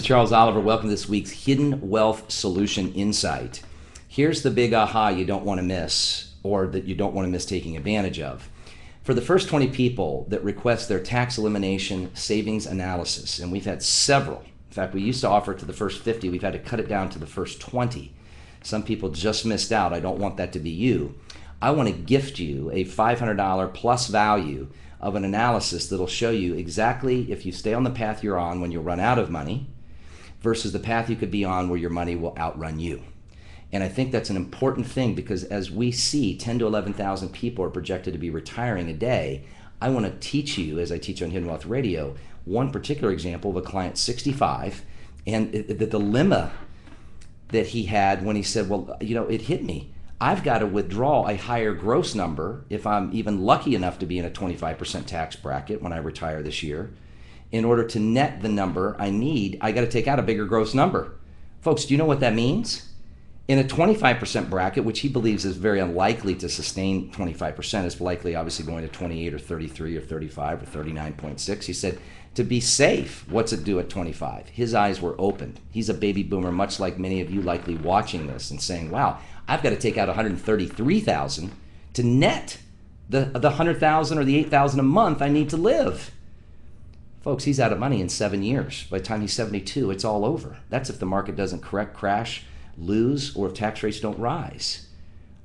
Charles Oliver. Welcome to this week's Hidden Wealth Solution Insight. Here's the big aha you don't want to miss, or that you don't want to miss taking advantage of. For the first 20 people that request their tax elimination savings analysis, and we've had several. In fact, we used to offer it to the first 50. We've had to cut it down to the first 20. Some people just missed out. I don't want that to be you. I want to gift you a $500 plus value of an analysis that'll show you exactly if you stay on the path you're on when you run out of money versus the path you could be on where your money will outrun you. And I think that's an important thing, because as we see 10 to 11,000 people are projected to be retiring a day, I want to teach you, as I teach on Hidden Wealth Radio, one particular example of a client 65 and the dilemma that he had when he said, well, it hit me. I've got to withdraw a higher gross number if I'm even lucky enough to be in a 25% tax bracket when I retire this year. In order to net the number I need, I got to take out a bigger gross number. Folks, do you know what that means? In a 25% bracket, which he believes is very unlikely to sustain 25%, is likely obviously going to 28 or 33 or 35 or 39.6. He said, to be safe, what's it do at 25? His eyes were opened. He's a baby boomer, much like many of you likely watching this and saying, wow, I've got to take out $133,000 to net the $100,000 or the $8,000 a month I need to live. Folks, he's out of money in 7 years. By the time he's 72, it's all over. That's if the market doesn't crash, lose, or if tax rates don't rise.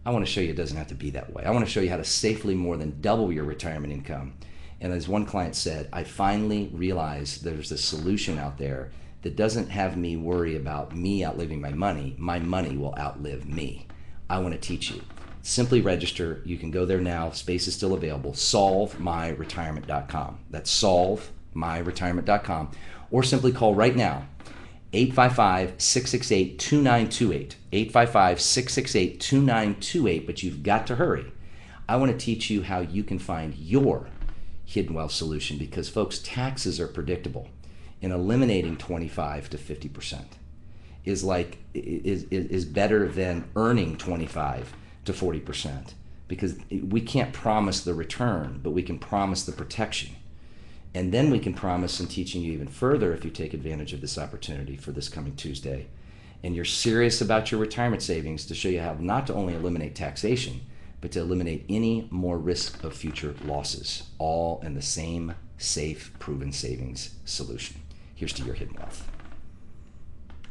I want to show you it doesn't have to be that way. I want to show you how to safely more than double your retirement income. And as one client said, I finally realized there's a solution out there that doesn't have me worry about me outliving my money. My money will outlive me. I want to teach you. Simply register. You can go there now. Space is still available. SolveMyRetirement.com. That's SolveMyRetirement.com. Or simply call right now, 855-668-2928. 855-668-2928, but you've got to hurry. I want to teach you how you can find your hidden wealth solution, because folks, taxes are predictable, and eliminating 25 to 50% is better than earning 25 to 40%, because we can't promise the return, but we can promise the protection. And then we can promise, in teaching you even further, if you take advantage of this opportunity for this coming Tuesday, and you're serious about your retirement savings, to show you how not to only eliminate taxation, but to eliminate any more risk of future losses, all in the same safe, proven savings solution. Here's to your hidden wealth.